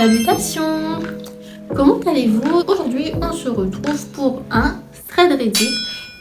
Salutations! Comment allez-vous? Aujourd'hui, on se retrouve pour un thread Reddit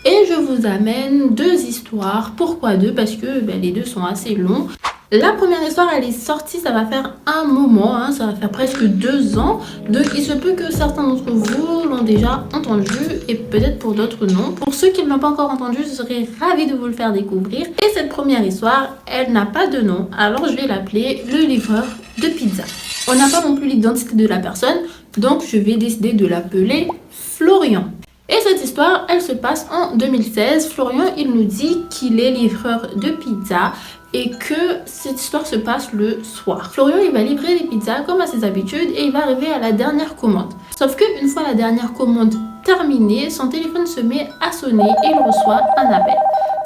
et je vous amène deux histoires. Pourquoi deux? Parce que les deux sont assez longs. La première histoire, elle est sortie, ça va faire un moment, ça va faire presque 2 ans. Donc il se peut que certains d'entre vous l'ont déjà entendu et peut-être pour d'autres non. Pour ceux qui ne l'ont pas encore entendu, je serais ravie de vous le faire découvrir. Et cette première histoire, elle n'a pas de nom, alors je vais l'appeler le livreur de pizza. On n'a pas non plus l'identité de la personne, donc je vais décider de l'appeler Florian. Et cette histoire, elle se passe en 2016. Florian, il nous dit qu'il est livreur de pizza et que cette histoire se passe le soir. Florian, il va livrer des pizzas comme à ses habitudes et il va arriver à la dernière commande. Sauf qu'une fois la dernière commande terminée, son téléphone se met à sonner et il reçoit un appel.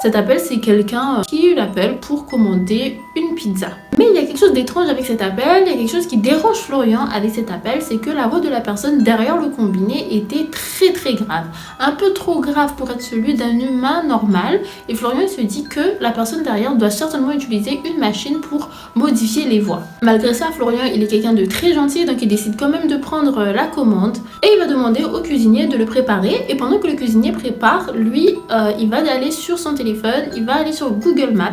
Cet appel, c'est quelqu'un qui l'appelle pour commander une pizza. Mais il y a quelque chose d'étrange avec cet appel, il y a quelque chose qui dérange Florian avec cet appel, c'est que la voix de la personne derrière le combiné était très grave. Un peu trop grave pour être celui d'un humain normal. Et Florian se dit que la personne derrière doit certainement utiliser une machine pour modifier les voix. Malgré ça, Florian, il est quelqu'un de très gentil, donc il décide quand même de prendre la commande. Et il va demander au cuisinier de le préparer. Et pendant que le cuisinier prépare, lui, il va aller sur son téléphone, il va aller sur Google Maps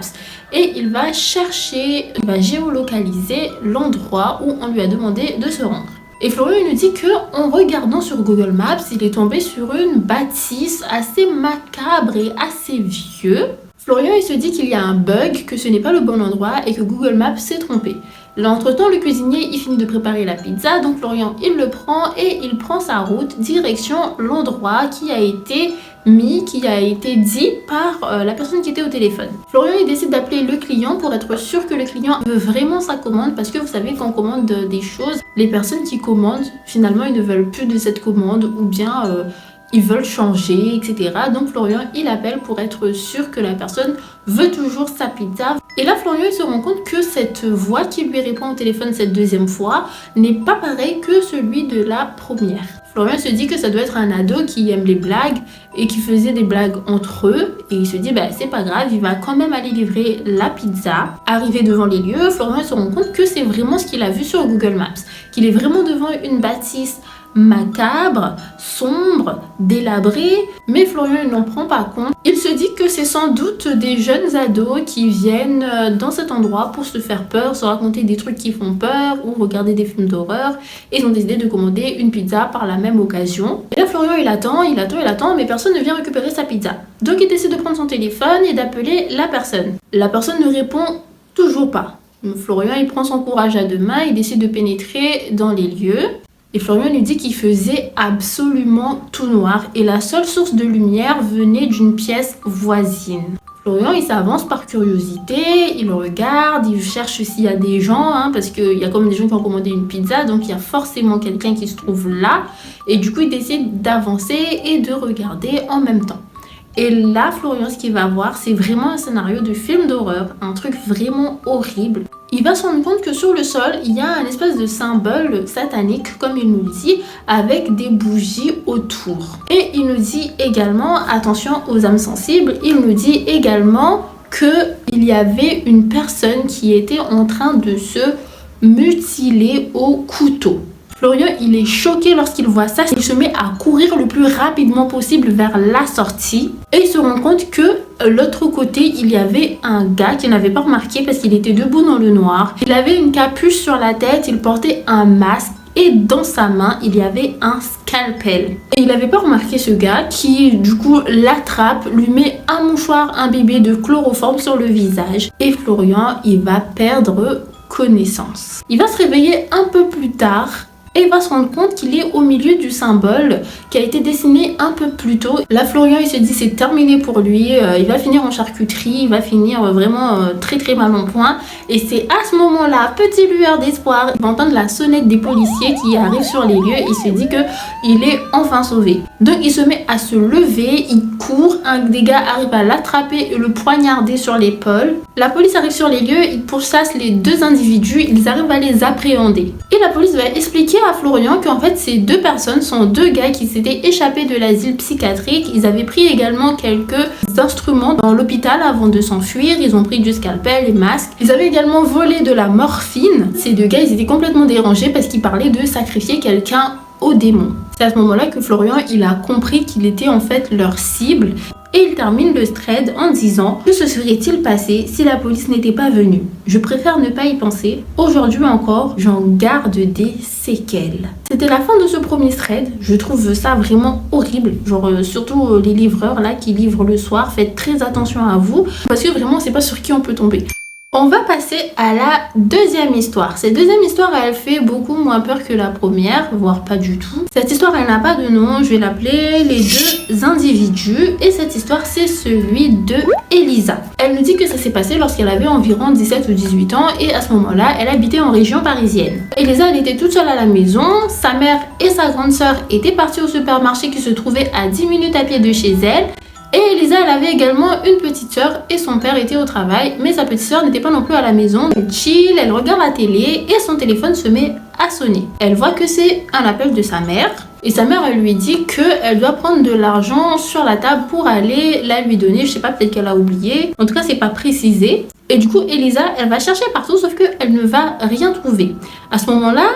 et il va chercher, il va géolocaliser l'endroit où on lui a demandé de se rendre. Et Florian nous dit qu'en regardant sur Google Maps, il est tombé sur une bâtisse assez macabre et assez vieux. Florian il se dit qu'il y a un bug, que ce n'est pas le bon endroit et que Google Maps s'est trompé. Là, entre-temps, le cuisinier il finit de préparer la pizza, donc Florian il le prend et il prend sa route direction l'endroit qui a été dit par la personne qui était au téléphone. Florian il décide d'appeler le client pour être sûr que le client veut vraiment sa commande, parce que vous savez quand on commande des choses, les personnes qui commandent finalement ils ne veulent plus de cette commande ou bien ils veulent changer, etc. Donc Florian il appelle pour être sûr que la personne veut toujours sa pizza. Et là Florian il se rend compte que cette voix qui lui répond au téléphone cette deuxième fois n'est pas pareil que celui de la première. Florian se dit que ça doit être un ado qui aime les blagues et qui faisait des blagues entre eux. Et il se dit c'est pas grave, il va quand même aller livrer la pizza. Arrivé devant les lieux, Florian se rend compte que c'est vraiment ce qu'il a vu sur Google Maps. Qu'il est vraiment devant une bâtisse macabre, sombre, délabrée, mais Florian n'en prend pas compte. Il se dit que c'est sans doute des jeunes ados qui viennent dans cet endroit pour se faire peur, se raconter des trucs qui font peur ou regarder des films d'horreur. Et ils ont décidé de commander une pizza par la même occasion. Et là Florian il attend, mais personne ne vient récupérer sa pizza. Donc il décide de prendre son téléphone et d'appeler la personne. La personne ne répond toujours pas. Florian il prend son courage à deux mains, il décide de pénétrer dans les lieux. Et Florian lui dit qu'il faisait absolument tout noir et la seule source de lumière venait d'une pièce voisine. Florian il s'avance par curiosité, il regarde, il cherche s'il y a des gens, parce qu'il y a quand même des gens qui ont commandé une pizza, donc il y a forcément quelqu'un qui se trouve là. Et du coup il décide d'avancer et de regarder en même temps. Et là, Florian, ce qu'il va voir, c'est vraiment un scénario de film d'horreur, un truc vraiment horrible. Il va se rendre compte que sur le sol, il y a un espèce de symbole satanique, comme il nous le dit, avec des bougies autour. Et il nous dit également, attention aux âmes sensibles, il nous dit également qu'il y avait une personne qui était en train de se mutiler au couteau. Florian, il est choqué lorsqu'il voit ça. Il se met à courir le plus rapidement possible vers la sortie. Et il se rend compte que l'autre côté, il y avait un gars qu'il n'avait pas remarqué parce qu'il était debout dans le noir. Il avait une capuche sur la tête, il portait un masque. Et dans sa main, il y avait un scalpel. Et il n'avait pas remarqué ce gars qui, du coup, l'attrape, lui met un mouchoir imbibé de chloroforme sur le visage. Et Florian, il va perdre connaissance. Il va se réveiller un peu plus tard. Et il va se rendre compte qu'il est au milieu du symbole qui a été dessiné un peu plus tôt. Là, Florian, il se dit c'est terminé pour lui. Il va finir en charcuterie, il va finir vraiment très mal en point. Et c'est à ce moment-là, petite lueur d'espoir, il va entendre la sonnette des policiers qui arrivent sur les lieux. Il se dit qu'il est enfin sauvé. Donc, il se met à se lever, il court, un des gars arrive à l'attraper et le poignarder sur l'épaule. La police arrive sur les lieux, ils pourchassent les deux individus, ils arrivent à les appréhender. Et la police va expliquer à Florian qu'en fait ces deux personnes sont deux gars qui s'étaient échappés de l'asile psychiatrique. Ils avaient pris également quelques instruments dans l'hôpital avant de s'enfuir, ils ont pris du scalpel, les masques. Ils avaient également volé de la morphine. Ces deux gars, ils étaient complètement dérangés parce qu'ils parlaient de sacrifier quelqu'un au démon. C'est à ce moment-là que Florian, il a compris qu'il était en fait leur cible. Et il termine le thread en disant: que se serait-il passé si la police n'était pas venue? Je préfère ne pas y penser. Aujourd'hui encore, j'en garde des séquelles. C'était la fin de ce premier thread. Je trouve ça vraiment horrible. Genre, surtout les livreurs là qui livrent le soir, faites très attention à vous parce que vraiment, c'est pas sur qui on peut tomber. On va passer à la deuxième histoire. Cette deuxième histoire, elle fait beaucoup moins peur que la première, voire pas du tout. Cette histoire, elle n'a pas de nom, je vais l'appeler les deux individus. Et cette histoire, c'est celui de Elisa. Elle nous dit que ça s'est passé lorsqu'elle avait environ 17 ou 18 ans et à ce moment-là, elle habitait en région parisienne. Elisa, elle était toute seule à la maison. Sa mère et sa grande sœur étaient parties au supermarché qui se trouvait à 10 minutes à pied de chez elle. Et Elisa, elle avait également une petite sœur et son père était au travail, mais sa petite sœur n'était pas non plus à la maison. Elle chill, elle regarde la télé et son téléphone se met à sonner. Elle voit que c'est un appel de sa mère et sa mère, elle lui dit qu'elle doit prendre de l'argent sur la table pour aller la lui donner. Je sais pas, peut-être qu'elle a oublié. En tout cas, c'est pas précisé. Et du coup, Elisa, elle va chercher partout sauf qu'elle ne va rien trouver. À ce moment-là,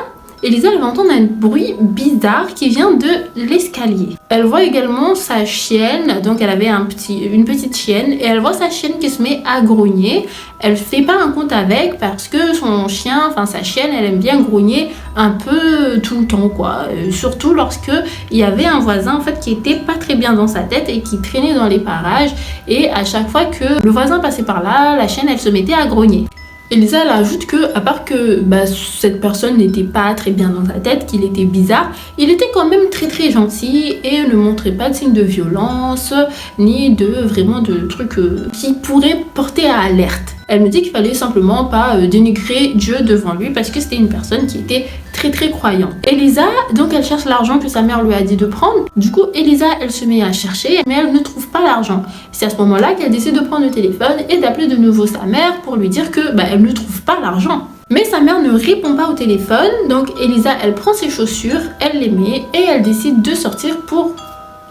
Elisa, elle va entendre un bruit bizarre qui vient de l'escalier. Elle voit également sa chienne, donc elle avait une petite chienne, et elle voit sa chienne qui se met à grogner. Elle fait pas un compte avec parce que son chien, enfin sa chienne, elle aime bien grogner un peu tout le temps, quoi. Surtout lorsque il y avait un voisin en fait qui était pas très bien dans sa tête et qui traînait dans les parages. Et à chaque fois que le voisin passait par là, la chienne, elle se mettait à grogner. Elisa, elle ajoute que, à part que cette personne n'était pas très bien dans sa tête, qu'il était bizarre, il était quand même très très gentil et ne montrait pas de signes de violence, ni de trucs qui pourraient porter à alerte. Elle me dit qu'il fallait simplement pas dénigrer Dieu devant lui parce que c'était une personne qui était très très croyante. Elisa, donc elle cherche l'argent que sa mère lui a dit de prendre. Du coup, Elisa, elle se met à chercher, mais elle ne trouve pas l'argent. C'est à ce moment-là qu'elle décide de prendre le téléphone et d'appeler de nouveau sa mère pour lui dire que elle ne trouve pas l'argent. Mais sa mère ne répond pas au téléphone, donc Elisa, elle prend ses chaussures, elle les met et elle décide de sortir pour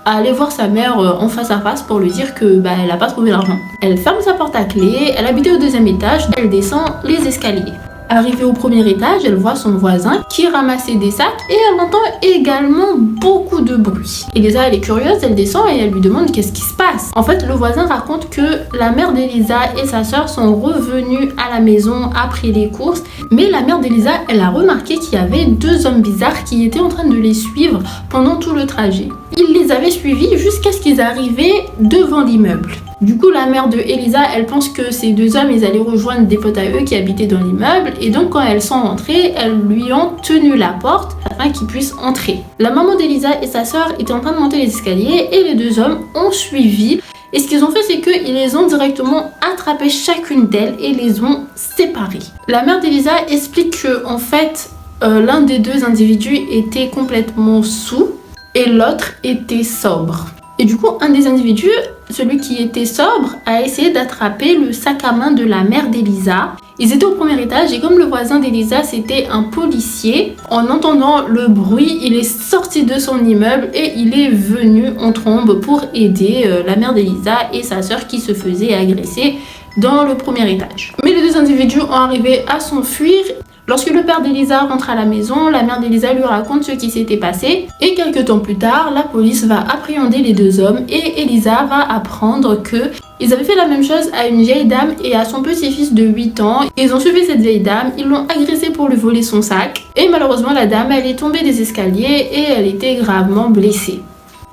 aller voir sa mère en face à face pour lui dire que elle n'a pas trouvé l'argent. Elle ferme sa porte à clé, elle habitait au deuxième étage, elle descend les escaliers. Arrivée au premier étage, elle voit son voisin qui ramassait des sacs et elle entend également beaucoup de bruit. Elisa, elle est curieuse, elle descend et elle lui demande qu'est-ce qui se passe. En fait, le voisin raconte que la mère d'Elisa et sa sœur sont revenues à la maison après les courses, mais la mère d'Elisa, elle a remarqué qu'il y avait deux hommes bizarres qui étaient en train de les suivre pendant tout le trajet. Ils les avaient suivis jusqu'à ce qu'ils arrivaient devant l'immeuble. Du coup, la mère de Elisa, elle pense que ces deux hommes, ils allaient rejoindre des potes à eux qui habitaient dans l'immeuble. Et donc, quand elles sont entrées, elles lui ont tenu la porte afin qu'ils puissent entrer. La maman d'Elisa et sa sœur étaient en train de monter les escaliers et les deux hommes ont suivi. Et ce qu'ils ont fait, c'est qu'ils les ont directement attrapées chacune d'elles et les ont séparées. La mère d'Elisa explique que, en fait, l'un des deux individus était complètement saoul et l'autre était sobre. Et du coup, un des individus, celui qui était sobre, a essayé d'attraper le sac à main de la mère d'Elisa. Ils étaient au premier étage et comme le voisin d'Elisa, c'était un policier, en entendant le bruit, il est sorti de son immeuble et il est venu en trombe pour aider la mère d'Elisa et sa sœur qui se faisaient agresser dans le premier étage. Mais les deux individus ont arrivé à s'enfuir. Lorsque le père d'Elisa rentre à la maison, la mère d'Elisa lui raconte ce qui s'était passé et quelques temps plus tard, la police va appréhender les deux hommes et Elisa va apprendre que ils avaient fait la même chose à une vieille dame et à son petit-fils de 8 ans. Ils ont suivi cette vieille dame, ils l'ont agressée pour lui voler son sac et malheureusement la dame, elle est tombée des escaliers et elle était gravement blessée.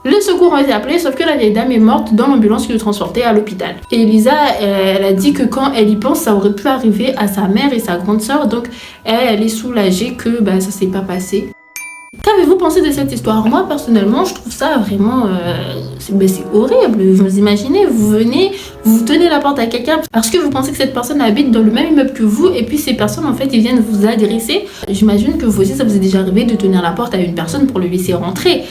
Les secours ont été appelés, sauf que la vieille dame est morte dans l'ambulance qui le transportait à l'hôpital. Et Elisa, elle a dit que quand elle y pense, ça aurait pu arriver à sa mère et sa grande sœur, donc elle est soulagée que ça s'est pas passé. Qu'avez-vous pensé de cette histoire? Moi, personnellement, je trouve ça vraiment... c'est horrible. Vous imaginez, vous venez, vous tenez la porte à quelqu'un parce que vous pensez que cette personne habite dans le même immeuble que vous et puis ces personnes, en fait, ils viennent vous agresser. J'imagine que vous aussi, ça vous est déjà arrivé de tenir la porte à une personne pour le laisser rentrer.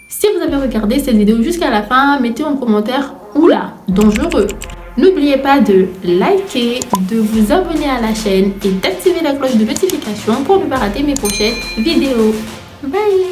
Si vous avez avez regardé cette vidéo jusqu'à la fin, mettez en commentaire oula, dangereux. N'oubliez pas de liker, de vous abonner à la chaîne et d'activer la cloche de notification pour ne pas rater mes prochaines vidéos. Bye!